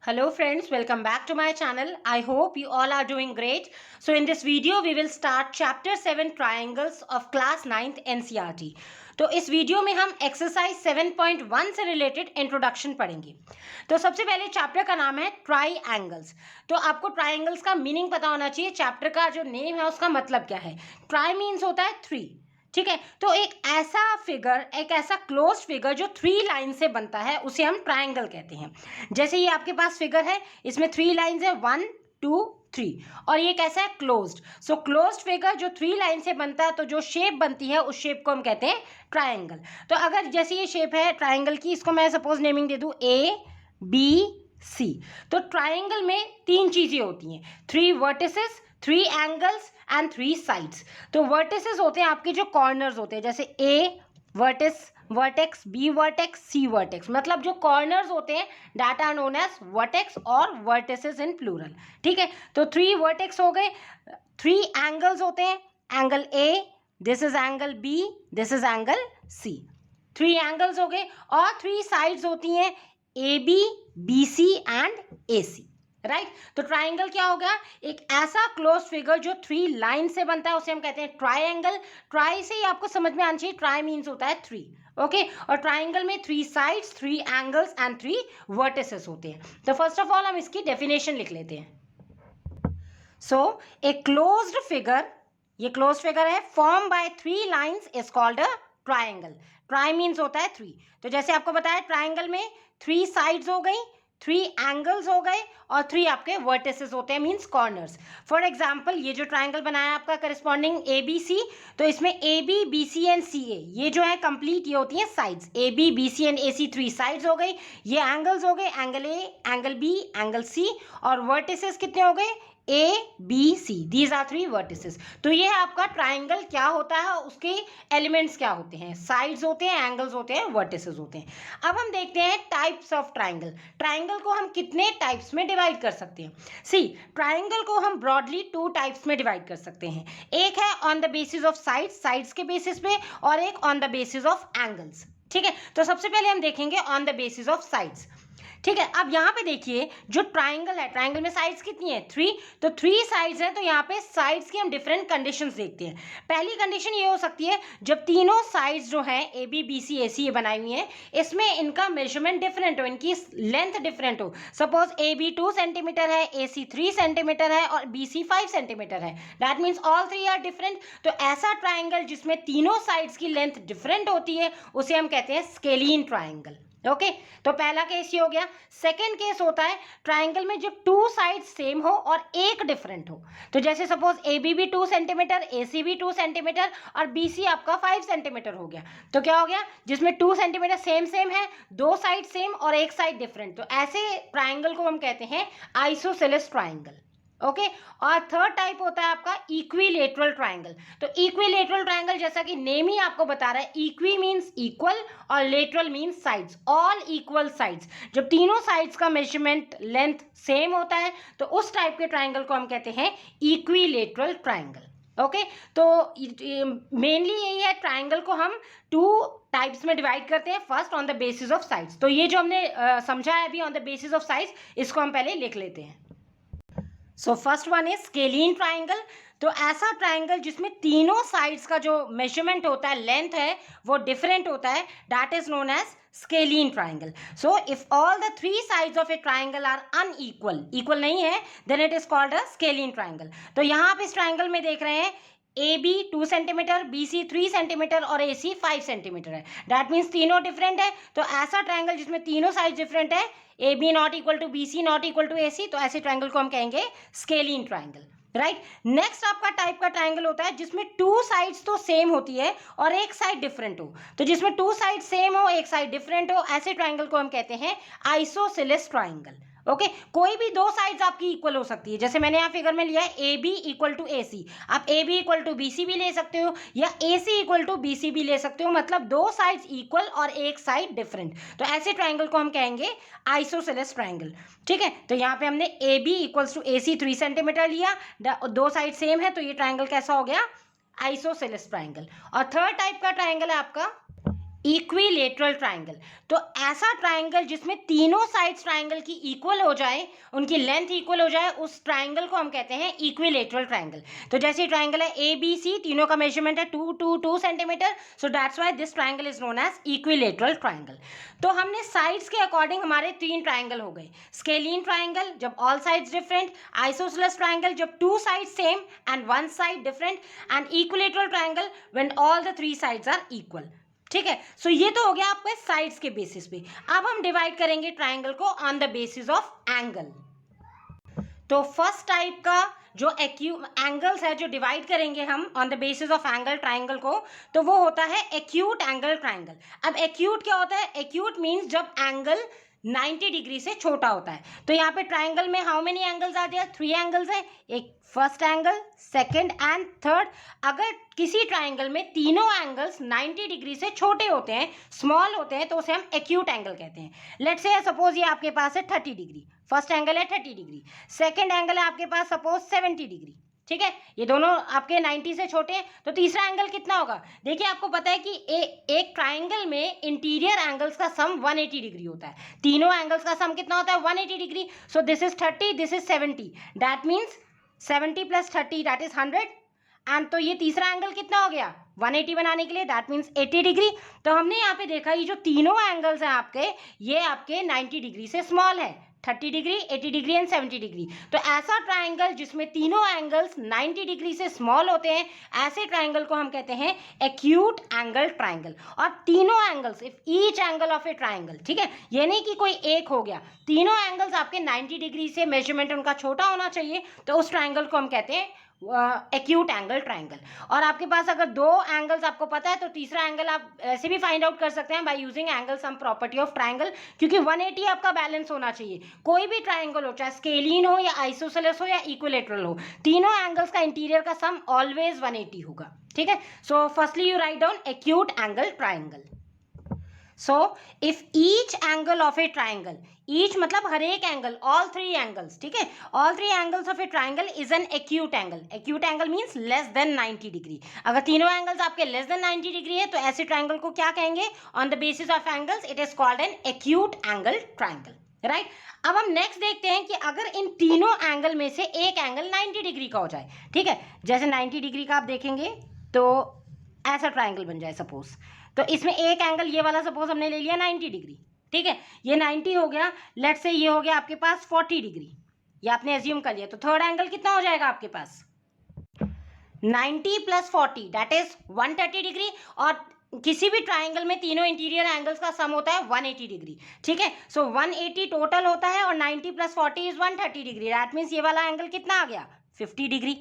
Hello friends, welcome back to my channel. I hope you all are doing great. So in this video we will start chapter 7 triangles of class 9th NCERT. तो इस video में हम exercise 7.1 से related introduction पढ़ेंगे। तो सबसे पहले chapter का नाम है ट्राई एंगल्स। तो आपको ट्राइंगल्स का मीनिंग पता होना चाहिए, चैप्टर का जो नेम है उसका मतलब क्या है। ट्राई मीन्स होता है थ्री, ठीक है। तो एक ऐसा फिगर, एक ऐसा क्लोज फिगर जो थ्री लाइन से बनता है उसे हम ट्रायंगल कहते हैं। जैसे ये आपके पास फिगर है, इसमें थ्री लाइंस है, 1 2 3, और ये कैसा है, क्लोज्ड। सो क्लोज्ड फिगर जो थ्री लाइन से बनता है, तो जो शेप बनती है उस शेप को हम कहते हैं ट्रायंगल। तो अगर जैसे ये शेप है ट्रायंगल की, इसको मैं सपोज नेमिंग दे दूं ए बी सी। तो ट्रायंगल में तीन चीजें होती हैं, three vertices, three angles and three sides. तो वर्टिसेस होते हैं आपके जो कॉर्नर्स होते हैं, जैसे A vertice vertex, B vertex, C vertex, मतलब जो कॉर्नर्स होते हैं that are known as vertex और वर्टिसेस इन प्लूरल, ठीक है। तो थ्री वर्टेक्स हो गए, थ्री एंगल्स होते हैं, angle A, this is angle B, this is angle C, three angles हो गए। और थ्री साइड्स होती हैं A B, B C and A C, right. तो ट्राइंगल क्या हो गया, एक ऐसा क्लोज फिगर जो थ्री लाइन से बनता है उसे हम कहते हैं ट्राइंगल। ट्राई से ही आपको समझ में आना चाहिए, ट्राई मीन्स होता है थ्री, ओके। और ट्राइंगल में three sides, three angles and three vertices होते हैं। तो फर्स्ट ऑफ ऑल हम इसकी डेफिनेशन लिख लेते हैं। सो ए क्लोज्ड फिगर, ये क्लोज फिगर है, form by three lines is called a triangle. Try means होता है थ्री। तो जैसे आपको बताया, ट्राइंगल में थ्री साइड्स हो गई, थ्री एंगल्स हो गए और थ्री आपके वर्टिसेस होते हैं, मीन्स कॉर्नर्स। फॉर एग्जाम्पल ये जो ट्राइंगल बनाया आपका करस्पॉन्डिंग ए बी सी, तो इसमें A B B C and C A, ये जो है कंप्लीट ये होती है sides, A B B C and A C three sides हो गई। ये एंगल्स हो गए, angle A, angle B, angle C, और वर्टिसेस कितने हो गए, A B C, these are three vertices. तो ये है आपका ट्राइंगल क्या होता है, उसके एलिमेंट्स क्या होते हैं, साइड्स होते हैं, एंगल्स होते हैं, वर्टिसेस होते हैं। अब हम देखते हैं टाइप्स ऑफ ट्राइंगल। ट्राइंगल को हम कितने टाइप्स में डिवाइड कर सकते हैं। सी, ट्राइंगल को हम ब्रॉडली टू टाइप्स में डिवाइड कर सकते हैं। एक है on the basis of sides, sides के बेसिस पे, और एक on the basis of angles, ठीक है। तो सबसे पहले हम देखेंगे on the basis of sides, ठीक है। अब यहाँ पे देखिए जो ट्राइंगल है, ट्राइंगल में साइड्स कितनी है, थ्री। तो थ्री साइड्स हैं, तो यहाँ पे साइड्स की हम डिफरेंट कंडीशंस देखते हैं। पहली कंडीशन ये हो सकती है जब तीनों साइड्स जो हैं ए बी बी सी ए सी ये बनाई हुई हैं, इसमें इनका मेजरमेंट डिफरेंट हो, इनकी लेंथ डिफरेंट हो। सपोज ए बी 2 सेंटीमीटर है, ए सी 3 सेंटीमीटर है और बी सी 5 सेंटीमीटर है, that means all three are different. तो ऐसा ट्राइंगल जिसमें तीनों साइड्स की लेंथ डिफरेंट होती है उसे हम कहते हैं स्केलीन ट्राइंगल, ओके। तो पहला केस ये हो गया। सेकंड केस होता है ट्राइंगल में जब टू साइड सेम हो और एक डिफरेंट हो। तो जैसे सपोज ए बी भी 2 सेंटीमीटर, ए सी भी 2 सेंटीमीटर और बी सी आपका 5 सेंटीमीटर हो गया। तो क्या हो गया, जिसमें 2 सेंटीमीटर सेम सेम है, दो साइड सेम और एक साइड डिफरेंट, तो ऐसे ट्राइंगल को हम कहते हैं आइसोसेलेस ट्राइंगल, ओके। और थर्ड टाइप होता है आपका इक्विलेटरल ट्राइंगल। तो इक्विलेटरल ट्राइंगल जैसा कि नेम ही आपको बता रहा है, इक्वी मींस इक्वल और lateral means sides, all equal sides. जब तीनों साइड्स का मेजरमेंट लेंथ सेम होता है तो उस टाइप के ट्राइंगल को हम कहते हैं इक्विलेटरल ट्राइंगल, ओके। तो मेनली यही है, ट्राइंगल को हम टू टाइप्स में डिवाइड करते हैं। First on the basis of sides, तो ये जो हमने समझा है अभी on the basis of sides, इसको हम पहले लिख लेते हैं। So first one is scalene triangle. तो ऐसा ट्राइंगल जिसमें तीनों साइड्स का जो मेजरमेंट होता है, लेंथ है, वो डिफरेंट होता है, that is known as scalene triangle. So if all the three sides of a triangle are unequal, equal नहीं है, then it is called a scalene triangle. तो यहाँ आप इस ट्राइंगल में देख रहे हैं A B 2 centimetre, B C 3 centimetre और ए सी 5 सेंटीमीटर है, दैट मीन्स तीनों डिफरेंट है। तो ऐसा ट्राइंगल जिसमें तीनों साइड डिफरेंट है, A B not equal to B C not equal to A C, तो ऐसे ट्राइंगल को हम कहेंगे स्केलीन ट्राइंगल, राइट। नेक्स्ट आपका टाइप का ट्राइंगल होता है जिसमें टू साइड्स तो सेम होती है और एक साइड डिफरेंट हो। तो जिसमें टू साइड सेम हो, एक साइड डिफरेंट हो, ऐसे ट्राइंगल को हम कहते हैं आइसोसेलेस ट्राइंगल, ओके। कोई भी दो साइड्स आपकी इक्वल हो सकती है, जैसे मैंने यहाँ फिगर में लिया है A B equal to A C, आप A B equal to B C भी ले सकते हो या A C equal to B C भी ले सकते हो, मतलब दो साइड्स इक्वल और एक साइड डिफरेंट। तो ऐसे ट्राइंगल को हम कहेंगे आइसोसेलेस ट्राइंगल, ठीक है। तो यहाँ पे हमने A B equals to A C 3 centimetre लिया, दो साइड सेम है, तो ये ट्राइंगल कैसा हो गया, आइसोसेलेस ट्राइंगल। और थर्ड टाइप का ट्राइंगल है आपका इक्विलेटरल ट्राइंगल। तो ऐसा ट्राइंगल जिसमें तीनों साइड्स ट्राइंगल की इक्वल हो जाए, उनकी लेंथ इक्वल हो जाए, उस ट्राइंगल को हम कहते हैं इक्विलेटरल ट्राइंगल। तो जैसे ट्राइंगल है ए बी सी, तीनों का मेजरमेंट है 2 centimetre, so that's why this triangle is known as equilateral triangle. तो हमने साइड्स के अकॉर्डिंग हमारे 3 ट्राइंगल हो गए। स्केलीन ट्राइंगल जब all sides different, isosceles triangle जब 2 sides same and 1 side different, and equilateral triangle when all the 3 sides are equal. ठीक है, सो ये तो हो गया आपके साइड्स के बेसिस पे। अब हम डिवाइड करेंगे ट्राइंगल को on the basis of angle. तो फर्स्ट टाइप का जो एंगल्स है जो डिवाइड करेंगे हम on the basis of angle triangle को, तो वो होता है एक्यूट एंगल ट्राइंगल। अब एक्यूट क्या होता है? एक्यूट मीन्स जब एंगल 90 डिग्री से छोटा होता है। तो यहाँ पे ट्राइंगल में हाउ मेनी एंगल्स आ गया? 3 एंगल्स है, एक first angle, second and third. अगर किसी ट्राइंगल में तीनों एंगल्स 90 डिग्री से छोटे होते हैं, स्मॉल होते हैं, तो उसे हम एक्यूट एंगल कहते हैं। लेट्स से सपोज ये आपके पास है 30 डिग्री, फर्स्ट एंगल है 30 डिग्री, सेकंड एंगल है आपके पास सपोज 70 डिग्री। ठीक है, ये दोनों आपके 90 से छोटे हैं, तो तीसरा एंगल कितना होगा? देखिए आपको पता है कि एक ट्राइंगल में इंटीरियर एंगल्स का सम 180 डिग्री होता है। तीनों एंगल्स का सम कितना होता है? 180 degree. So this is 30, this is 70, that means 70 + 30 that is 100। And तो ये तीसरा एंगल कितना हो गया 180 बनाने के लिए, दैट मीन्स 80 डिग्री। तो हमने यहाँ पे देखा ये जो तीनों एंगल्स हैं आपके, ये आपके 90 डिग्री से स्मॉल है, 30 डिग्री, 80 डिग्री एंड 70 डिग्री। तो ऐसा ट्राइंगल जिसमें तीनों एंगल्स 90 डिग्री से स्मॉल होते हैं, ऐसे ट्राइंगल को हम कहते हैं एक्यूट एंगल ट्राइंगल। और तीनों angles, if each angle of a triangle, ठीक है, ये नहीं कि कोई एक हो गया, तीनों एंगल्स आपके 90 डिग्री से मेजरमेंट उनका छोटा होना चाहिए, तो उस ट्राइंगल को हम कहते हैं एक्यूट एंगल ट्राइंगल। और आपके पास अगर 2 एंगल्स आपको पता है, तो तीसरा एंगल आप ऐसे भी फाइंड आउट कर सकते हैं by using angle sum property of triangle, क्योंकि 180 आपका बैलेंस होना चाहिए। कोई भी ट्राइंगल हो, चाहे स्केलीन हो या आइसोसेलेस हो या इक्विलेटरल हो, तीनों एंगल्स का इंटीरियर का सम ऑलवेज 180 होगा। ठीक है, so firstly you write down acute angle triangle. So if each angle of a triangle, each मतलब हर एक एंगल, all 3 angles, ठीक है, all 3 angles of a triangle is an acute angle. Acute angle means less than 90 degree. अगर तीनों angles आपके less than 90 degree है, तो ऐसे ट्राइंगल को क्या कहेंगे? On the basis of angles, it is called an acute angle triangle. Right, अब हम नेक्स्ट देखते हैं कि अगर इन तीनों एंगल में से एक एंगल 90 डिग्री का हो जाए। ठीक है, जैसे 90 डिग्री का आप देखेंगे तो ऐसा ट्राइंगल बन जाए सपोज, तो इसमें एक एंगल ये वाला सपोज हमने ले लिया 90 डिग्री। ठीक है, ये 90 हो गया, लेट्स से ये हो गया आपके पास 40 डिग्री, ये आपने एज्यूम कर लिया। तो थर्ड एंगल कितना हो जाएगा आपके पास? 90 + 40 दैट इज 130 डिग्री। और किसी भी ट्राइंगल में तीनों इंटीरियर एंगल्स का सम होता है 180 डिग्री। ठीक है, सो 180 टोटल होता है और 90 + 40 इज 130 डिग्री, दैट मीन्स ये वाला एंगल कितना आ गया? 50 डिग्री।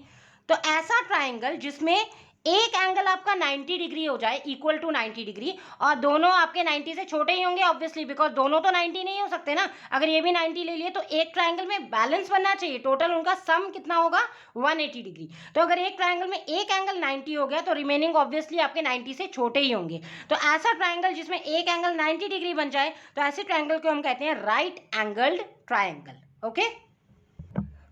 तो ऐसा ट्राइंगल जिसमें एक एंगल आपका 90 डिग्री हो जाए, इक्वल टू 90 डिग्री, और दोनों आपके 90 से छोटे ही होंगे ऑब्वियसली, बिकॉज दोनों तो 90 नहीं हो सकते ना। अगर ये भी 90 ले लिए तो एक ट्राइंगल में बैलेंस बनना चाहिए, टोटल उनका सम कितना होगा? 180 डिग्री। तो अगर एक ट्राइंगल में एक एंगल 90 हो गया, तो रिमेनिंग ऑब्वियसली आपके 90 से छोटे ही होंगे। तो ऐसा ट्राइंगल जिसमें एक एंगल 90 डिग्री बन जाए, तो ऐसे ट्राइंगल को हम कहते हैं right angled triangle. Okay,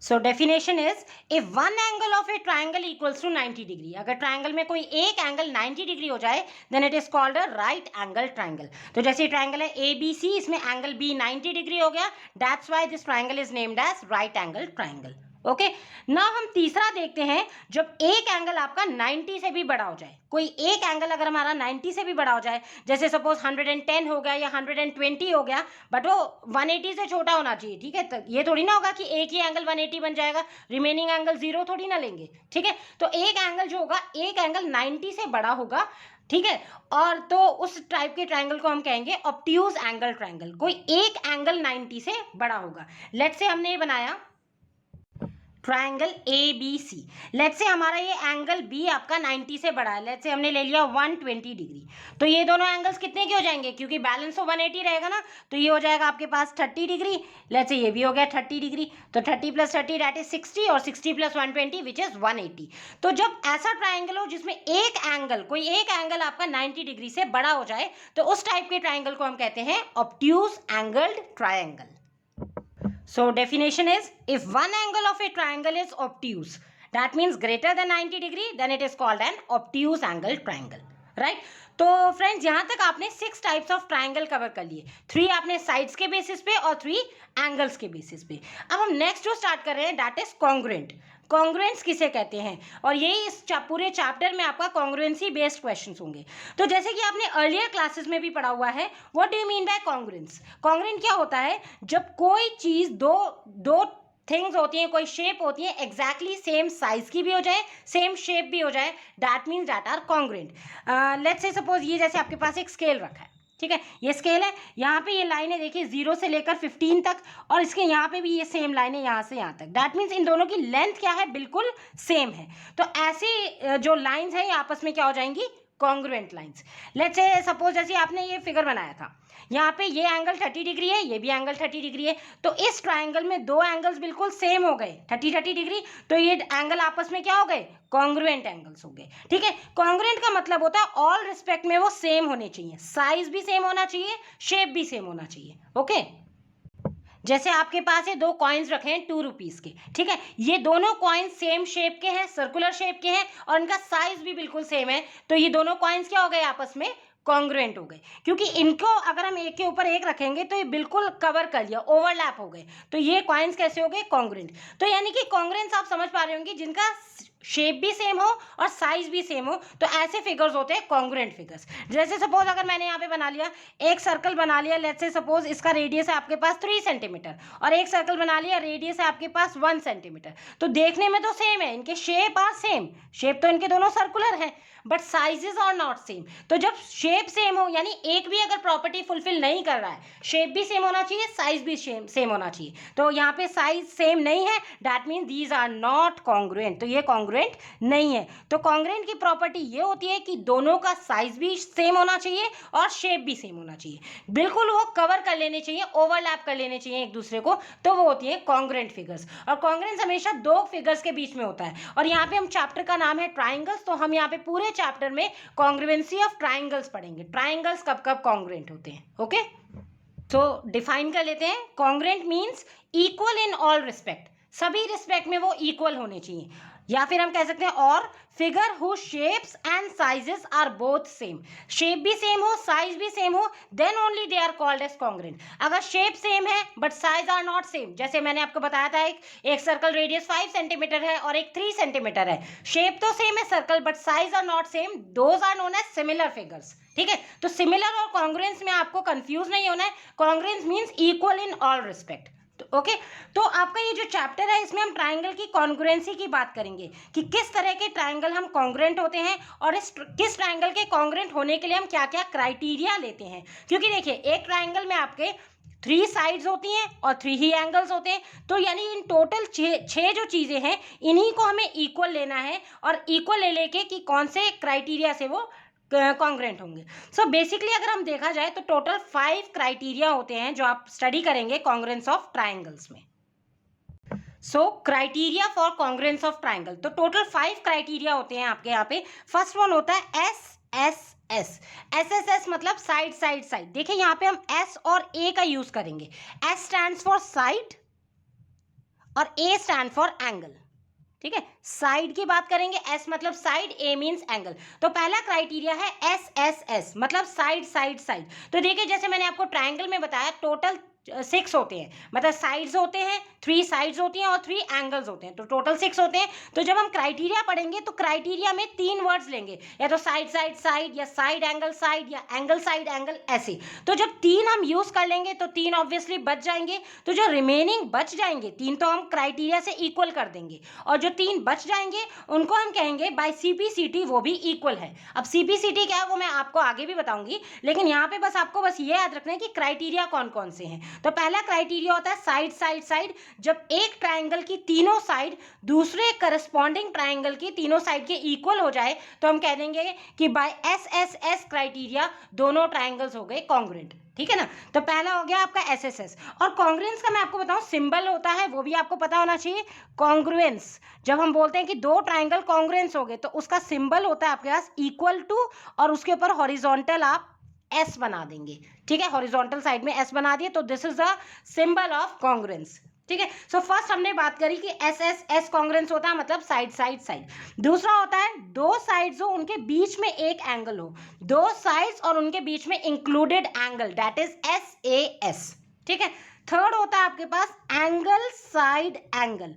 so definition is, if one angle of a triangle equals to 90 degree, अगर ट्राइंगल में कोई एक एंगल 90 डिग्री हो जाए, then it is called a right angle triangle. तो जैसे ट्राइंगल है ए बी सी, इसमें एंगल बी 90 डिग्री हो गया, that's why this triangle is named as right angle triangle. Okay, now हम तीसरा देखते हैं, जब एक एंगल आपका 90 से भी बड़ा हो जाए, कोई एक एंगल अगर हमारा 90 से भी बड़ा हो जाए, जैसे सपोज 110 हो गया या 120 हो गया, बट वो 180 से छोटा होना चाहिए। ठीक है, तो ये थोड़ी ना होगा कि एक ही एंगल 180 बन जाएगा, रिमेनिंग एंगल 0 थोड़ी ना लेंगे। ठीक है, तो एक एंगल जो होगा, एक एंगल 90 से बड़ा होगा। ठीक है, और तो उस टाइप के ट्राइंगल को हम कहेंगे ऑब्ट्यूज एंगल ट्राइंगल। कोई एक एंगल 90 से बड़ा होगा। लेट्स से हमने ये बनाया triangle A B C, let's say हमारा ये एंगल बी आपका 90 से बड़ा है, लेट्स से हमने ले लिया 120 डिग्री। तो ये दोनों एंगल्स कितने के हो जाएंगे? क्योंकि बैलेंस तो 180 रहेगा ना, तो ये हो जाएगा आपके पास 30 डिग्री। लेट्स से ये भी हो गया 30 डिग्री, तो 30 + 30 दैट इज 60, और 60 + 120 विच इज 180। तो जब ऐसा ट्राइंगल हो जिसमें एक एंगल, कोई एक एंगल आपका 90 डिग्री से बड़ा हो जाए, तो उस टाइप के ट्राइंगल को हम कहते हैं obtuse angled triangle. So definition is, if one angle of a triangle is obtuse, that means greater than 90 degree, then it is called an obtuse angle triangle. Right. तो फ्रेंड्स यहाँ तक आपने 6 types of triangle cover कर लिए, 3 आपने sides के basis पे और 3 एंगल्स के बेसिस पे। अब हम नेक्स्ट जो स्टार्ट कर रहे हैं दैट इज कॉन्ग्रुएंट। कॉन्ग्रुएंट्स किसे कहते हैं, और यही इस पूरे चैप्टर में आपका कॉन्ग्रुएंसी बेस्ड क्वेश्चंस होंगे। तो जैसे कि आपने अर्लियर क्लासेस में भी पढ़ा हुआ है, what do you mean by congruence. Congruent क्या होता है, जब कोई चीज दो थिंग्स होती हैं, कोई शेप होती है, एग्जैक्टली सेम साइज की भी हो जाए, सेम शेप भी हो जाए, that means that are congruent. Let's say suppose ये जैसे आपके पास एक स्केल रखा है, ठीक है, ये स्केल है, यहाँ पे ये लाइन है देखिए 0 से लेकर 15 तक, और इसके यहाँ पे भी ये सेम लाइन है यहाँ से यहाँ तक, दैट मीन्स इन दोनों की लेंथ क्या है, बिल्कुल सेम है। तो ऐसी जो लाइन्स हैं ये आपस में क्या हो जाएंगी, congruent lines. Let's say suppose जैसे आपने ये फिगर बनाया था, यहाँ पे ये एंगल 30 डिग्री है, ये भी एंगल 30 डिग्री है, तो इस ट्राइंगल में दो एंगल्स बिल्कुल सेम हो गए 30 डिग्री, तो ये एंगल आपस में क्या हो गए, कॉन्ग्रुएंट एंगल्स हो गए। ठीक है, कॉन्ग्रुएंट का मतलब होता है ऑल रिस्पेक्ट में वो सेम होने चाहिए, साइज भी सेम होना चाहिए, शेप भी सेम होना चाहिए। ओके, जैसे आपके पास ये दो कॉइन्स रखे हैं 2 रुपीज के, ठीक है, ये दोनों कॉइन्स सेम शेप के हैं, सर्कुलर शेप के हैं, और इनका साइज भी बिल्कुल सेम है, तो ये दोनों कॉइन्स क्या हो गए, आपस में कॉन्ग्रुएंट हो गए, क्योंकि इनको अगर हम एक के ऊपर एक रखेंगे तो ये बिल्कुल कवर कर लिया, ओवरलैप हो गए, तो ये कॉइन्स कैसे हो गए, कॉन्ग्रुएंट। तो यानी कि कॉन्ग्रुएंस आप समझ पा रहे होंगे, जिनका शेप भी सेम हो और साइज भी सेम हो, तो ऐसे फिगर्स होते हैं कॉन्ग्रुएंट फिगर्स। जैसे सपोज अगर मैंने यहाँ पे बना लिया, एक सर्कल बना लिया, लेट्स से सपोज इसका रेडियस है आपके पास 3 सेंटीमीटर, और एक सर्कल बना लिया, रेडियस है आपके पास 1 सेंटीमीटर, तो देखने में तो सेम है, इनके शेप आर सेम, शेप तो इनके दोनों सर्कुलर है, but sizes are not same. तो जब शेप सेम हो, यानी एक भी अगर प्रॉपर्टी फुलफिल नहीं कर रहा है, शेप भी सेम होना चाहिए, साइज भी सेम होना चाहिए, तो यहाँ पे साइज सेम नहीं है, that means these are not congruent, तो ये कॉन्ग्रुएंट नहीं है। तो कॉन्ग्रुएंट की प्रॉपर्टी ये होती है कि दोनों का साइज भी सेम होना चाहिए और शेप भी सेम होना चाहिए, बिल्कुल वो कवर कर लेने चाहिए, ओवरलैप कर लेने चाहिए एक दूसरे को, तो वो होती है कॉन्ग्रुएंट फिगर्स। और कॉन्ग्रुएंस हमेशा दो फिगर्स के बीच में होता है, और यहाँ पे हम चैप्टर का नाम है ट्राइंगल्स, तो हम यहाँ पे पूरे चैप्टर में कॉन्ग्रुएंसी ऑफ ट्राइंगल्स पढ़ेंगे, ट्राइंगल्स कब कब कॉन्ग्रुएंट होते हैं। ओके, तो डिफाइन कर लेते हैं, congruent means equal in all respect, सभी रिस्पेक्ट में वो इक्वल होने चाहिए, या फिर हम कह सकते हैं और figure who shapes and sizes are both same, shape भी सेम हो, साइज भी सेम हो, then only they are called as congruent. अगर शेप सेम है but size are not same, जैसे मैंने आपको बताया था एक सर्कल रेडियस 5 सेंटीमीटर है और एक 3 सेंटीमीटर है, शेप तो सेम है circle but size are not same, those are known as similar figures. ठीक है, तो सिमिलर और कॉन्ग्रुएंस में आपको कंफ्यूज नहीं होना है, congruence means equal in all respect. Okay, तो आपका ये जो चैप्टर है इसमें हम ट्राइंगल की कॉन्ग्रुएंसी की बात करेंगे कि किस तरह के ट्राइंगल हम कॉन्ग्रुएंट होते हैं, और किस ट्राइंगल के कॉन्ग्रुएंट होने के लिए हम क्या क्या क्राइटेरिया लेते हैं। क्योंकि देखिए एक ट्राइंगल में आपके 3 साइड्स होती हैं और 3 ही एंगल्स होते हैं, तो यानी इन टोटल 6 जो चीज़ें हैं इन्हीं को हमें इक्वल लेना है, और इक्वल ले लेके कि कौन से क्राइटेरिया से वो कॉन्ग्रुएंट होंगे। सो बेसिकली अगर हम देखा जाए तो टोटल 5 क्राइटेरिया होते हैं जो आप स्टडी करेंगे कॉन्ग्रुएंस ऑफ ट्राइंगल्स में। So criteria for congruence of triangle, तो टोटल 5 क्राइटेरिया होते हैं आपके यहाँ पे। फर्स्ट वन होता है एस मतलब साइड साइड साइड। देखिए यहाँ पे हम एस और ए का यूज करेंगे, एस स्टैंड्स फॉर साइड और ए स्टैंड फॉर एंगल। ठीक है, साइड की बात करेंगे, एस मतलब साइड, ए मींस एंगल। तो पहला क्राइटेरिया है एस मतलब साइड साइड साइड। तो देखिए जैसे मैंने आपको ट्राइंगल में बताया टोटल 6 होते हैं, मतलब साइड्स होते हैं, 3 साइड्स होती हैं और 3 एंगल्स होते हैं, तो टोटल 6 होते हैं। तो जब हम क्राइटेरिया पढ़ेंगे तो क्राइटेरिया में 3 वर्ड्स लेंगे, या तो साइड साइड साइड, या साइड या एंगल साइड एंगल, ऐसे। तो जब 3 हम यूज कर लेंगे तो 3 ऑब्वियसली बच जाएंगे, तो जो रिमेनिंग बच जाएंगे 3 तो हम क्राइटेरिया से इक्वल कर देंगे, और जो 3 बच जाएंगे उनको हम कहेंगे बाय सीपीसीटी वो भी इक्वल है। अब सीपीसीटी क्या है वो मैं आपको आगे भी बताऊंगी, लेकिन यहाँ पे बस ये याद रखना है कि क्राइटेरिया कौन कौन से हैं। तो पहला क्राइटेरिया होता है साइड साइड साइड, जब एक ट्राइंगल की तीनों साइड दूसरे करस्पॉन्डिंग ट्राइंगल की तीनों साइड के इक्वल हो जाए तो हम कह देंगे कि बाय एस क्राइटेरिया दोनों ट्राइंगल्स हो गए कॉन्ग्रुएंट। ठीक है ना, तो पहला हो गया आपका एस। और कॉन्ग्रुएंस का मैं आपको बताऊं सिंबल होता है, वो भी आपको पता होना चाहिए। कॉन्ग्रुएंस जब हम बोलते हैं कि दो ट्राइंगल कॉन्ग्रुएंस हो गए तो उसका सिंबल होता है आपके पास इक्वल टू, और उसके ऊपर हॉरिजॉन्टल आप एस बना देंगे। ठीक है, हॉरिजॉन्टल साइड में एस बना दिए, तो this is the symbol of congruence. ठीक है। सो फर्स्ट हमने बात करी कि एस एस एस कॉन्ग्रेंस होता है मतलब साइड साइड साइड। दूसरा होता है दो साइड्स हो उनके बीच में एक एंगल हो, दो साइड्स और उनके बीच में included angle, that is S A S. ठीक है। थर्ड होता है आपके पास एंगल साइड एंगल,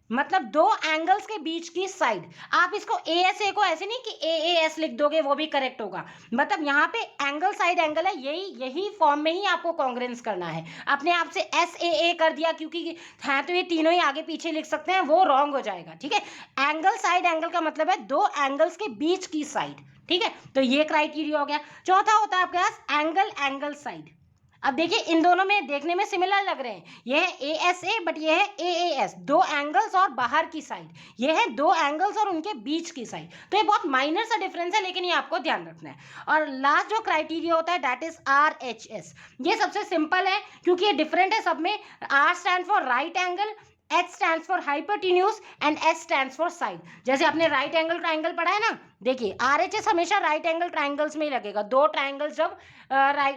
मतलब दो एंगल्स के बीच की साइड। आप इसको ए एस ए को ऐसे नहीं कि ए ए एस लिख दोगे वो भी करेक्ट होगा, मतलब यहाँ पे एंगल साइड एंगल है, यही फॉर्म में ही आपको कॉन्ग्रेंस करना है। अपने आप से एस ए कर दिया क्योंकि है तो ये तीनों ही आगे पीछे लिख सकते हैं, वो रॉन्ग हो जाएगा। ठीक है। एंगल साइड एंगल का मतलब है दो एंगल्स के बीच की साइड। ठीक है, तो ये क्राइटेरिया हो गया। चौथा होता है आपके पास एंगल एंगल साइड। अब देखिए इन दोनों में देखने में सिमिलर लग रहे हैं, ये है ए एस ए बट ये है ए ए एस, दो एंगल्स और बाहर की साइड, ये है दो एंगल्स और उनके बीच की साइड। तो ये बहुत माइनर सा डिफरेंस है लेकिन ये आपको ध्यान रखना है। और लास्ट जो क्राइटेरिया होता है that is R H S. ये सबसे सिंपल है क्योंकि ये डिफरेंट है सब में। R stand for right angle, H stands for hypotenuse and S stands for side। जैसे आपने राइट एंगल ट्राइंगल पढ़ा है ना, देखिए RHS हमेशा राइट एंगल ट्राइंगल्स में ही लगेगा, दो ट्राइंगल्स जब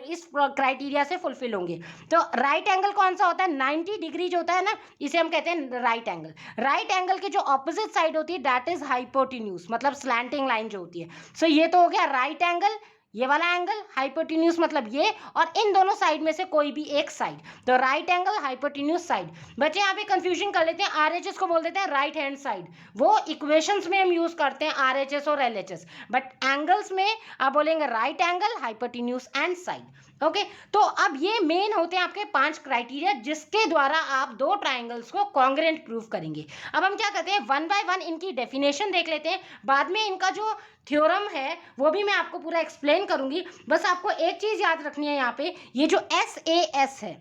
इस क्राइटेरिया से फुलफिल होंगे। तो राइट एंगल कौन सा होता है, 90 डिग्री जो होता है ना, इसे हम कहते हैं राइट एंगल। राइट एंगल की जो ऑपोजिट साइड होती है दैट इज हाइपोटेन्यूज, मतलब स्लैंटिंग लाइन जो होती है। सो ये तो हो गया राइट एंगल, ये वाला एंगल, हाइपोटेन्यूज मतलब ये, और इन दोनों साइड में से कोई भी एक साइड, तो राइट एंगल हाइपोटेन्यूज साइड। बच्चे यहाँ पे कंफ्यूजन कर लेते हैं, आरएचएस को बोल देते हैं राइट हैंड साइड, वो इक्वेशंस में हम यूज करते हैं आरएचएस और एलएचएस, बट एंगल्स में आप बोलेंगे right angle hypotenuse and side. Okay, तो अब ये मेन होते हैं आपके 5 क्राइटेरिया जिसके द्वारा आप दो ट्राइंगल्स को कॉन्ग्रेंट प्रूव करेंगे। अब हम क्या करते हैं, वन बाय वन इनकी डेफिनेशन देख लेते हैं, बाद में इनका जो थ्योरम है वो भी मैं आपको पूरा एक्सप्लेन करूंगी। बस आपको एक चीज याद रखनी है, यहाँ पे ये जो एस ए एस है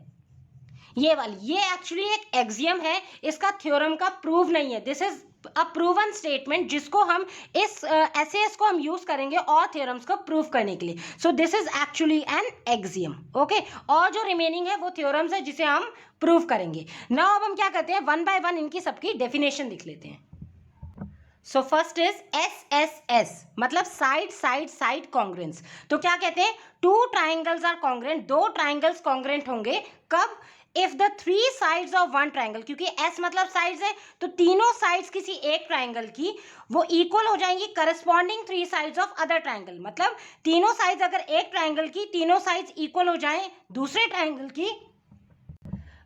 ये वाली, ये एक्चुअली एक एक्सियम है, इसका थ्योरम का प्रूव नहीं है। This is a proven statement जिसको हम इस एसएस को हम यूज करेंगे और थ्योरम्स को प्रूव करने के लिए। So this is actually an axiom. Okay, और जो रिमेनिंग है वो थ्योरम्स है जिसे हम प्रूव करेंगे। नाउ अब हम क्या करते हैं, वन बाय वन इनकी सबकी डेफिनेशन लिख लेते हैं। So first is S S S, मतलब साइड साइड साइड कॉन्ग्रेंस। तो क्या कहते हैं, टू ट्राइंगल्स आर कॉन्ग्रेंट, दो ट्राइंगल्स कॉन्ग्रेंट होंगे कब, if the three sides of one triangle, क्योंकि एस मतलब साइड्स है तो तीनों साइड्स किसी एक ट्राइंगल की वो इक्वल हो जाएंगी corresponding three sides of other triangle. मतलब तीनों साइड्स अगर एक ट्राइंगल की तीनों साइड्स इक्वल हो जाएं दूसरे ट्राइंगल की,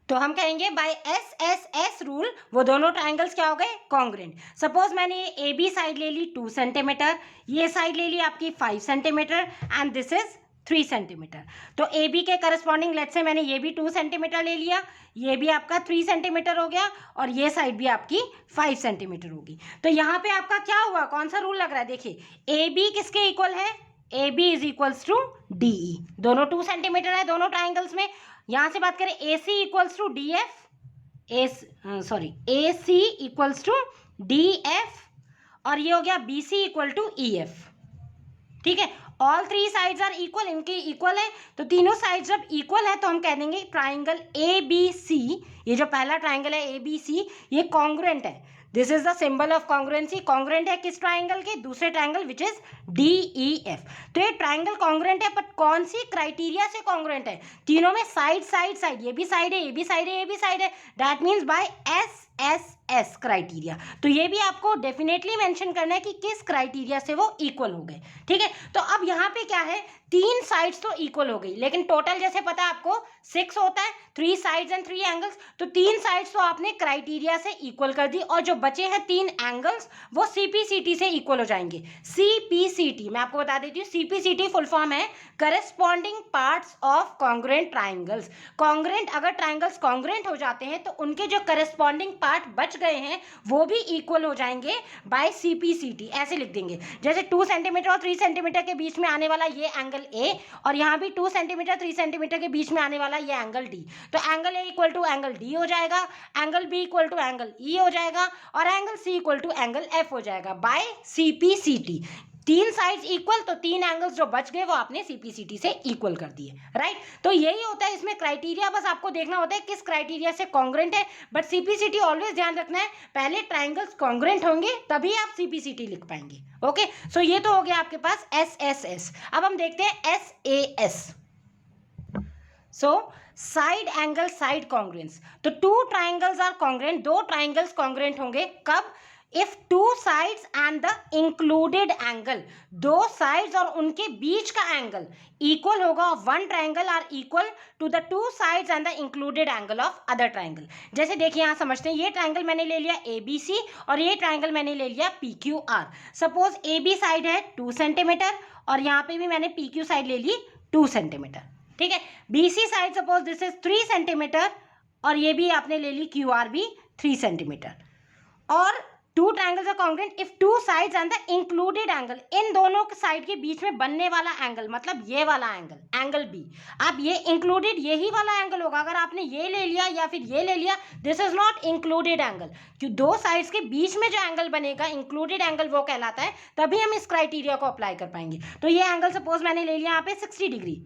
तो हम कहेंगे by S S S rule वो दोनों ट्राइंगल्स क्या हो गए, कॉन्ग्रेंट। सपोज मैंने ये ए बी साइड ले ली 2 सेंटीमीटर, ये साइड ले ली आपकी 5 centimetre and this is 3 centimetre. तो ए बी के करस्पॉन्डिंग लेट्स से मैंने ये भी 2 सेंटीमीटर ले लिया, ये भी आपका 3 सेंटीमीटर हो गया और ये साइड भी आपकी 5 सेंटीमीटर होगी। तो यहाँ पे आपका क्या हुआ, कौन सा रूल लग रहा है, देखिए ए बी किसके इक्वल है, A B is equals to D E, दोनों 2 सेंटीमीटर है दोनों ट्राइंगल्स में। यहां से बात करें A C equals to D F, A C equals to D F, और ये हो गया B C equal to E F. ठीक है, all three sides are equal, इनके इक्वल है, तो तीनों साइड्स जब इक्वल है तो हम कह देंगे ट्राइंगल ए बी सी, ये जो पहला ट्राइंगल है ए बी सी ये कॉन्ग्रेंट है। This is the symbol of कॉन्ग्रेंसी, congruent है किस ट्राइंगल के, दूसरे triangle which is D E F. तो ये ट्राइंगल कॉन्ग्रेंट है, बट कौन सी क्राइटेरिया से कॉन्ग्रेंट है, तीनों में साइड साइड साइड, ये भी साइड है ये भी साइड है ये भी साइड है, that means by S S S criteria. तो ये भी आपको डेफिनेटली मेंशन करना है कि किस क्राइटेरिया से वो इक्वल हो गए। ठीक है, तो अब यहाँ पे क्या है, तीन साइड्स तो इक्वल हो गई, लेकिन टोटल जैसे पता है आपको 6 होता है, 3 साइड्स एंड 3 एंगल्स, तो 3 साइड्स तो आपने क्राइटेरिया से इक्वल कर दी, और जो बचे हैं 3 एंगल्स वो सीपीसीटी से इक्वल हो जाएंगे। सीपीसीटी मैं आपको बता देती हूँ, सीपीसीटी फुल फॉर्म है corresponding parts of congruent triangles. Congruent अगर ट्राइंगल्स कॉन्ग्रेंट हो जाते हैं तो उनके जो करस्पॉन्डिंग पार्ट बच गए हैं वो भी इक्वल हो जाएंगे बाय सीपीसीटी। ऐसे लिख देंगे, जैसे 2 सेंटीमीटर और 3 सेंटीमीटर के बीच में आने वाला ये एंगल ए, और यहाँ भी 2 सेंटीमीटर 3 सेंटीमीटर के बीच में आने वाला ये एंगल डी, तो angle A equal to angle D हो जाएगा, angle B equal to angle E हो जाएगा, और angle C equal to angle F हो जाएगा बाय सीपीसीटी। 3 साइड्स इक्वल, तो 3 एंगल्स जो बच गए वो आपने सीपीसीटी से इक्वल कर दिए, राइट। तो यही होता है इसमें क्राइटेरिया, बस आपको देखना होता है किस क्राइटेरिया से कॉन्ग्रेंट है, बट सीपीसीटी ऑलवेज ध्यान रखना है, पहले ट्राइंगल्स कॉन्ग्रेंट होंगे तभी आप सीपीसीटी लिख पाएंगे। ओके, सो ये तो हो गया आपके पास एस एस एस। अब हम देखते हैं S A S. So side angle side congruence. तो टू ट्राइंगल्स आर कॉन्ग्रुएंट, दो ट्राइंगल्स कॉन्ग्रुएंट होंगे कब? If two sides and the included angle, दो साइड्स और उनके बीच का एंगल इक्वल होगा of one triangle are equal to the two sides and the included angle of other triangle. जैसे देखिए यहाँ समझते हैं, ये ट्राइंगल मैंने ले लिया ABC और ये ट्राइंगल मैंने ले लिया PQR। सपोज AB साइड है 2 सेंटीमीटर और यहाँ पे भी मैंने PQ साइड ले ली 2 सेंटीमीटर, ठीक है। BC side suppose this is 3 centimetre और ये भी आपने ले ली QR भी 3 सेंटीमीटर। और two triangles are congruent if two sides and the included angle, इन दोनों साइड के बीच में बनने वाला एंगल मतलब ये वाला एंगल, एंगल B। अब ये इंक्लूडेड यही वाला एंगल होगा, अगर आपने ये ले लिया या फिर ये ले लिया, this is not included angle. क्यों? दो साइड्स के बीच में जो एंगल बनेगा इंक्लूडेड एंगल वो कहलाता है, तभी हम इस क्राइटेरिया को अप्लाई कर पाएंगे। तो ये एंगल सपोज मैंने ले लिया यहाँ पे 60 डिग्री,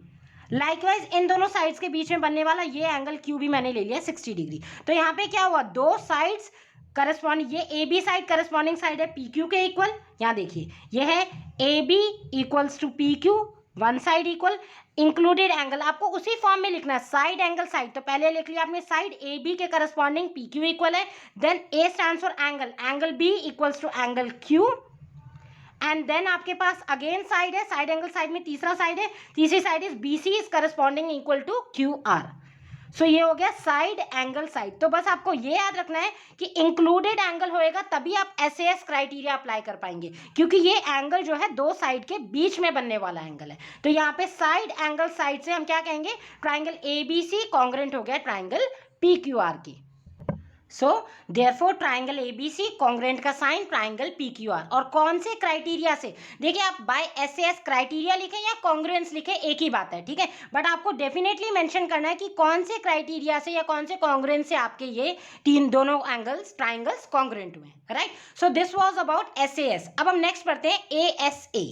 लाइकवाइज इन दोनों साइड्स के बीच में बनने वाला ये एंगल Q भी मैंने ले लिया 60 डिग्री। तो यहाँ पे क्या हुआ, दो साइड्स करस्पॉन्डिंग, ये AB साइड करस्पॉन्डिंग साइड है PQ के इक्वल। यहाँ देखिए ये है AB equals to PQ, one side equal included angle, आपको उसी फॉर्म में लिखना है साइड एंगल साइड। तो पहले लिख लिया आपने साइड AB के करस्पॉन्डिंग PQ इक्वल है, then A stands for angle, angle B equals to angle Q, and then आपके पास अगेन साइड है, साइड एंगल साइड में तीसरा साइड है, तीसरी side is BC is corresponding equal to QR। So ये हो गया साइड एंगल साइड। तो बस आपको ये याद रखना है कि इंक्लूडेड एंगल होएगा तभी आप SAS क्राइटेरिया अप्लाई कर पाएंगे, क्योंकि ये एंगल जो है दो साइड के बीच में बनने वाला एंगल है। तो यहाँ पे साइड एंगल साइड से हम क्या कहेंगे, ट्राइंगल ABC कॉन्ग्रुएंट हो गया ट्राइंगल PQR की। सो देयरफॉर ट्राइंगल ABC कॉन्ग्रुएंट का साइन ट्राइंगल PQR। और कौन से क्राइटेरिया से, देखिए आप बाय SAS क्राइटेरिया लिखे या कॉन्ग्रुएंस लिखे एक ही बात है, ठीक है, बट आपको डेफिनेटली मेंशन करना है कि कौन से क्राइटेरिया से या कौन से कॉन्ग्रुएंस से आपके ये तीन दोनों एंगल्स ट्राइंगल्स कॉन्ग्रुएंट हुए, right. So this was about SAS। अब हम नेक्स्ट पढ़ते हैं ASA।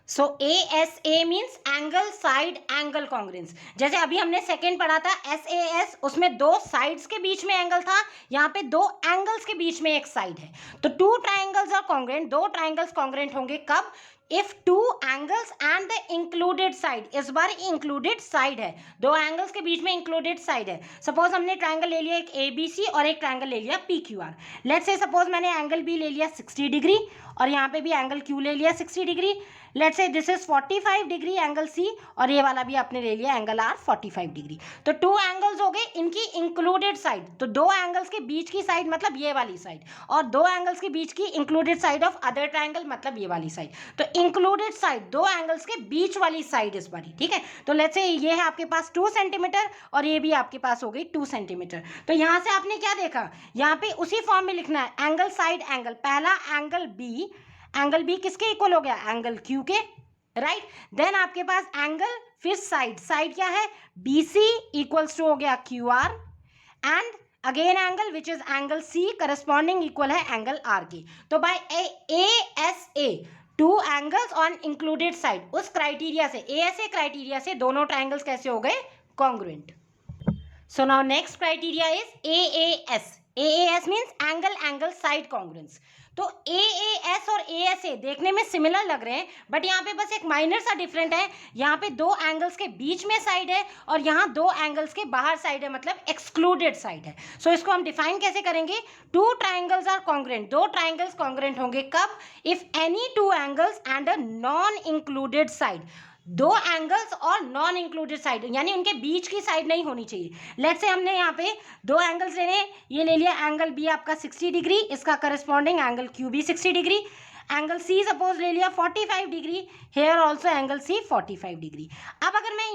सो ASA means angle side angle congruence. जैसे अभी हमने सेकंड पढ़ा था SAS, उसमें दो साइड्स के बीच में एंगल था, यहाँ पे दो एंगल्स के बीच में एक साइड है। तो टू ट्राइंगल्स आर कॉन्ग्रुएंट, दो ट्राइंगल्स कॉन्ग्रुएंट होंगे कब, if two angles and the included side, इस बार इंक्लूडेड साइड है, दो एंगल्स के बीच में इंक्लूडेड साइड है। सपोज हमने ट्राइंगल ले लिया एक ABC और एक ट्राइंगल ले लिया PQR। लेट्स से सपोज मैंने एंगल B ले लिया 60 डिग्री और यहाँ पे भी एंगल Q ले लिया 60 degree. Let's say this is 45 degree angle C और ये वाला भी आपने ले लिया एंगल R 45 डिग्री। तो टू एंगल्स हो गए, इनकी इंक्लूडेड साइड, तो दो एंगल्स के बीच की साइड मतलब ये वाली साइड, और दो एंगल्स के बीच की included side of other triangle मतलब ये वाली साइड। तो इंक्लूडेड साइड दो एंगल्स के बीच वाली साइड इस बारी, ठीक है। तो लेट्स से ये है आपके पास 2 सेंटीमीटर और ये भी आपके पास हो गई 2 सेंटीमीटर। तो यहाँ से आपने क्या देखा, यहाँ पे उसी फॉर्म में लिखना है एंगल साइड एंगल, पहला एंगल B, एंगल B किसके इक्वल हो गया, एंगल Q के, राइट। देन आपके पास एंगल, फिर साइड, साइड क्या है BC इक्वल्स टू हो गया QR, and again angle which is angle C corresponding equal है एंगल R की। तो by ASA two angles on included side, उस क्राइटेरिया से, ASA क्राइटेरिया से दोनों ट्राइंगल्स कैसे हो गए, congruent. So now next criteria is AAS। AAS means angle angle side congruence. तो AAS और ASA देखने में सिमिलर लग रहे हैं, बट यहाँ पे बस एक माइनर सा डिफरेंट है, यहाँ पे दो एंगल्स के बीच में साइड है और यहाँ दो एंगल्स के बाहर साइड है, मतलब एक्सक्लूडेड साइड है। सो इसको हम डिफाइन कैसे करेंगे, टू ट्राइंगल्स आर कॉन्ग्रुएंट, दो ट्राइंगल्स कॉन्ग्रुएंट होंगे कब, if any two angles and a non included side, दो एंगल्स और नॉन इंक्लूडेड साइड यानी उनके बीच की साइड नहीं होनी चाहिए। लेट्स से हमने यहाँ पे दो एंगल्स लेने, ये ले लिया एंगल B आपका 60 डिग्री, इसका करस्पॉन्डिंग एंगल Q भी 60 डिग्री, एंगल C सपोज ले लिया 45 degree, here also angle C 45 degree. अब अगर मैं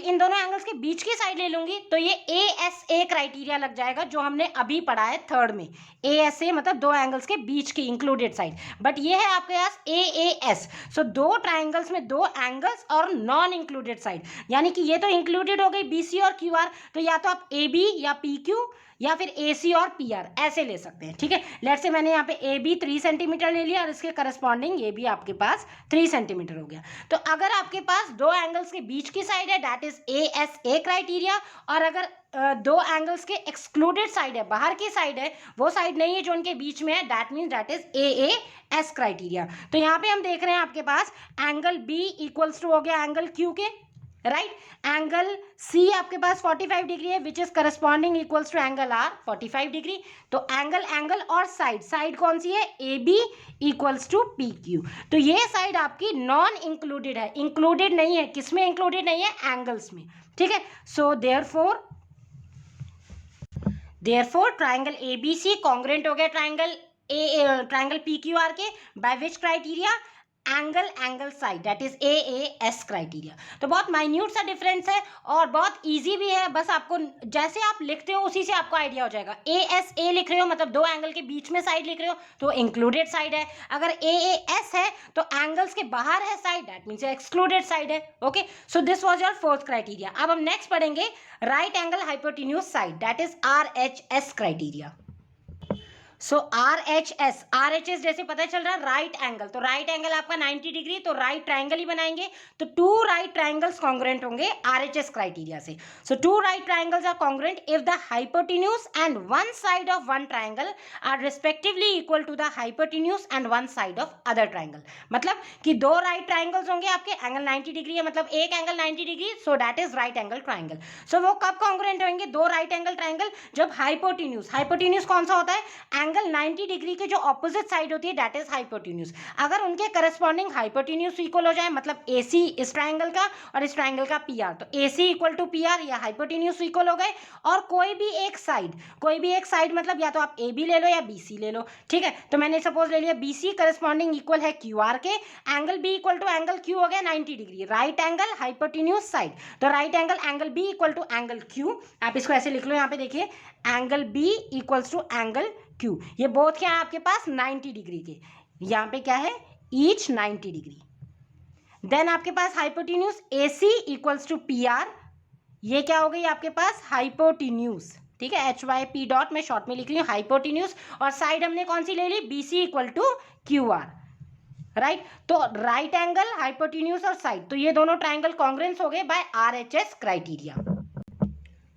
इन दोनों एंगल्स के बीच की साइड ले लूंगी तो ये ASA क्राइटेरिया लग जाएगा जो हमने अभी पढ़ा है थर्ड में। ASA मतलब दो एंगल्स के बीच की इंक्लूडेड साइड, बट ये है आपके पास AAS। सो दो ट्राइंगल्स में दो एंगल्स और नॉन इंक्लूडेड साइड, यानी कि ये तो इंक्लूडेड हो गई BC और QR, तो या तो आप AB या PQ या फिर AC और PR ऐसे ले सकते हैं, ठीक है। लेट्स से मैंने यहाँ पे AB 3 सेंटीमीटर ले लिया और इसके करस्पॉन्डिंग ये भी आपके पास 3 सेंटीमीटर हो गया। तो अगर आपके पास दो एंगल्स के बीच की साइड है दैट इज ASA क्राइटेरिया, और अगर दो एंगल्स के एक्सक्लूडेड साइड है, बाहर की साइड है, वो साइड नहीं है जो उनके बीच में है, that means that is AAS criteria. तो यहाँ पे हम देख रहे हैं आपके पास एंगल B इक्वल्स टू हो गया एंगल Q के, राइट। एंगल सी आपके पास 45 डिग्री है which is corresponding equals to angle R 45 degree. तो एंगल एंगल और साइड, साइड कौन सी है, A B equals to P Q. तो ये साइड आपकी नॉन इंक्लूडेड है, इंक्लूडेड नहीं है, किसमें इंक्लूडेड नहीं है, एंगल्स में, ठीक है। So therefore triangle A B C congruent हो गया ट्राइंगल पी क्यू आर के, by which criteria, angle angle side, that is A S criteria. तो बहुत माइन्यूट सा डिफरेंस है और बहुत इजी भी है, बस आपको जैसे आप लिखते हो उसी से आपको आइडिया हो जाएगा। ए एस, ए लिख रहे हो मतलब दो एंगल के बीच में साइड लिख रहे हो तो इंक्लूडेड साइड है, अगर ए एस है तो एंगल्स के बाहर है side, that means excluded side है। Okay, so this was your fourth criteria. अब हम नेक्स्ट पढ़ेंगे right angle hypotenuse side, that is R H S criteria. So R H S जैसे पता चल रहा है राइट एंगल, तो राइट एंगल आपका 90 डिग्री, तो राइट ट्राइंगल ही बनाएंगे, तो टू राइट ट्राइंगल्स कॉन्ग्रेंट होंगे आर एच एस क्राइटेरिया से। So two right triangles are congruent if the hypotenuse and one side of one triangle are respectively equal to the hypotenuse and one side of other triangle. मतलब कि दो right triangles होंगे आपके, angle 90 degree है मतलब एक angle 90 degree, so that is right angle triangle. So वो कब कॉन्ग्रेंट होंगे, दो राइट एंगल ट्राइंगल, जब हाइपोटेन्यूज कौन सा होता है, एंगल 90 डिग्री की जो ऑपोजिट साइड होती है दैट इज हाइपोटेन्यूज। अगर उनके करस्पॉन्डिंग हाइपोटेन्यूज इक्वल हो जाए, मतलब AC इस ट्राइंगल का और इस ट्राइंगल का PR, तो AC इक्वल टू PR या हाइपोटेन्यूज इक्वल हो गए, और कोई भी एक साइड मतलब या तो आप AB ले लो या BC ले लो, ठीक है। तो मैंने सपोज ले लिया BC करस्पॉन्डिंग इक्वल है QR के, angle B equal to angle Q हो गया 90 degree, right angle hypotenuse side, तो right angle B equal to angle Q, आप इसको ऐसे लिख लो, यहाँ पे देखिए angle B equals to angle Q, ये बोथ क्या है आपके पास 90 डिग्री के, यहाँ पे क्या है ईच 90 डिग्री। देन आपके पास hypotenuse AC equals to PR, ये क्या हो गई आपके पास हाइपोटेन्यूज, ठीक है, HYP डॉट में शॉर्ट में लिख रही हूँ हाइपोटेन्यूज, और साइड हमने कौन सी ले ली BC equal to QR, right. तो राइट एंगल हाइपोटेन्यूज और साइड, तो ये दोनों ट्राइंगल कॉन्ग्रेंस हो गए by RHS criteria.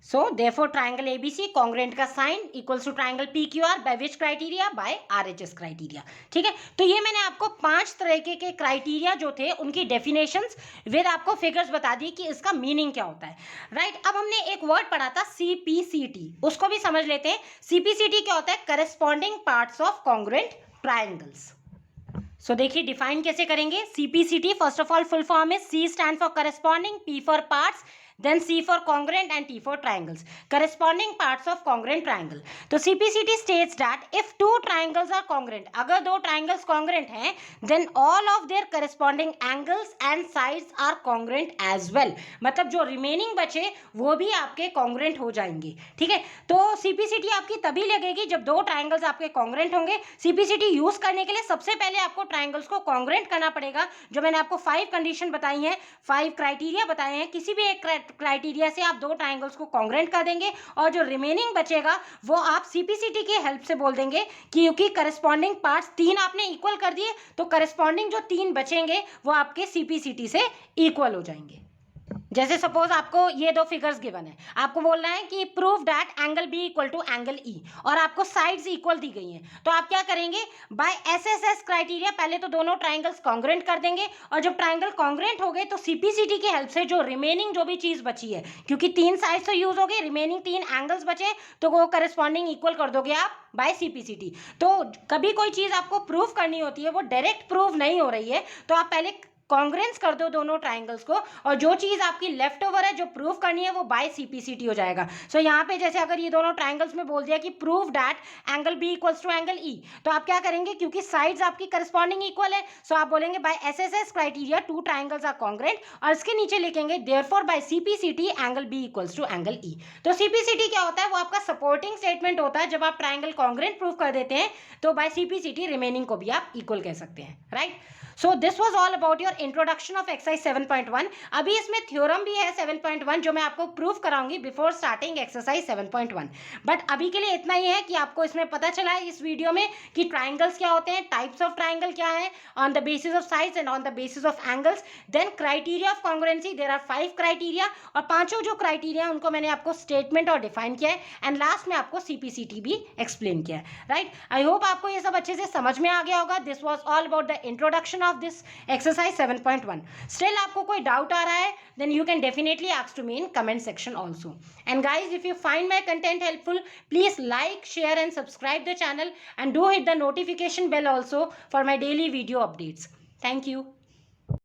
So therefore triangle ABC congruent का sign equals to triangle PQR by which criteria, by RHS criteria, ठीक है। तो ये मैंने आपको 5 तरह के क्राइटेरिया जो थे उनकी डेफिनेशंस विद आपको फिगर्स बता दी कि इसका मीनिंग क्या होता है, राइट। अब हमने एक वर्ड पढ़ा था CPCT, उसको भी समझ लेते हैं। CPCT क्या होता है, corresponding parts of congruent triangles. So देखिए डिफाइन कैसे करेंगे CPCT, first of all full form है C stand for corresponding, P for parts, then C for congruent and T for triangles, corresponding parts of congruent triangle। तो CPCT states that if two triangles are congruent, अगर दो triangles congruent हैं, then all of their corresponding angles and sides are congruent as well, मतलब जो remaining बचे वो भी आपके congruent हो जाएंगे, ठीक है। तो CPCT आपकी तभी लगेगी जब दो triangles आपके congruent होंगे। CPCT यूज करने के लिए सबसे पहले आपको triangles को congruent करना पड़ेगा, जो मैंने आपको 5 कंडीशन बताई हैं, 5 क्राइटेरिया बताए हैं, किसी भी एक क्राइटेरिया से आप दो ट्राइंगल्स को कॉन्ग्रेंट कर देंगे, और जो रिमेनिंग बचेगा वो आप CPCT की हेल्प से बोल देंगे, क्योंकि करस्पॉन्डिंग पार्ट्स 3 आपने इक्वल कर दिए, तो करस्पॉन्डिंग जो 3 बचेंगे वो आपके CPCT से इक्वल हो जाएंगे। जैसे सपोज आपको ये दो फिगर्स गिवन है, आपको बोलना है कि prove that angle B equal to angle E, और आपको साइड्स इक्वल दी गई हैं, तो आप क्या करेंगे, बाय SSS क्राइटेरिया पहले तो दोनों ट्राइंगल्स कॉन्ग्रेंट कर देंगे, और जब ट्राइंगल कॉन्ग्रेंट हो गए तो CPCT की हेल्प से जो रिमेनिंग जो भी चीज बची है, क्योंकि 3 साइड्स तो यूज हो गए, रिमेनिंग 3 एंगल्स बचे, तो वो करस्पॉन्डिंग इक्वल कर दोगे आप बाय CPCT। तो कभी कोई चीज आपको प्रूव करनी होती है, वो डायरेक्ट प्रूव नहीं हो रही है, तो आप पहले कॉन्ग्रेंस कर दो दोनों ट्राइंगल्स को, और जो चीज आपकी लेफ्ट ओवर है जो प्रूव करनी है वो बाय CPCT हो जाएगा। सो यहाँ पे जैसे अगर ये दोनों ट्राइंगल्स में बोल दिया कि prove that angle B equals to angle E, तो आप क्या करेंगे, क्योंकि साइड्स आपकी करस्पॉन्डिंग इक्वल है, सो आप बोलेंगे by SSS criteria 2 triangles are congruent, और इसके नीचे लिखेंगे therefore by CPCT angle B equals to angle E। तो CPCT क्या होता है, वो आपका सपोर्टिंग स्टेटमेंट होता है, जब आप ट्राइंगल कॉन्ग्रेंट प्रूव कर देते हैं तो बाय CPCT रिमेनिंग को भी आप इक्वल कह सकते हैं, right. So this was all about your introduction of exercise 7.1। अभी इसमें थ्योरम भी है 7.1 जो मैं आपको प्रूव कराऊंगी बिफोर स्टार्टिंग एक्सरसाइज 7.1, बट अभी के लिए इतना ही है कि आपको इसमें पता चला है इस वीडियो में कि ट्राइंगल्स क्या होते हैं, टाइप्स ऑफ ट्राइंगल क्या है, on the basis of sides and on the basis of angles, then criteria of congruency, there are 5 criteria, और पांचों जो क्राइटेरिया उनको मैंने आपको स्टेटमेंट और डिफाइन किया है, एंड लास्ट में आपको CPCT भी एक्सप्लेन किया है, राइट। आई होप आपको ये सब अच्छे से समझ में आ गया होगा। This was all about the introduction of this exercise 7.1। Still आपको कोई डाउट आ रहा है then you can definitely ask to me in comment section also. And guys, if you find my content helpful, please like, share and subscribe the channel, and do hit the notification bell also for my daily video updates. Thank you.